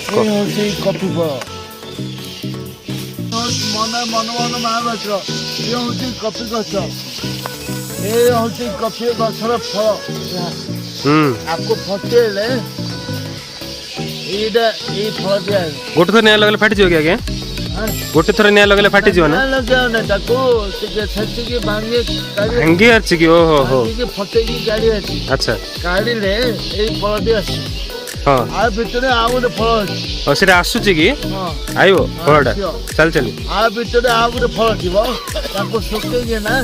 ये होची कॉफी फल मन मन मन मान रख ये होची कॉफी गछ ये होची कॉफी गछर फल आपको फटेले एडा ए फल दिया गोटे थर निया लगले फाटी जियो क्या गोटे थर निया लगले फाटी जियो ना लगे ना ताको ଟିକେ ଛେଚିକି ଭାଙ୍ଗି ଅଛି କି ଓହୋ ହୋ ଟିକେ ଫଟେଇକି ଗାଡି ଅଛି ଆଚ୍ଛା ଗାଡିରେ ଏଇ ଫଳଟି ଅଛି ହଁ ଆ ଭିତରେ ଆଉ ଗୋଟେ ଫଳ ଅଛି ଓ ସେଟା ଆସୁଛି କି ହଁ ଆଇବ ଫଳଟା ଚାଲ ଚାଲ ଆ ଭିତରେ ଆଉ ଗୋଟେ ଫଳ ଥିବ ତାକୁ ଶୁକେଇକି ନା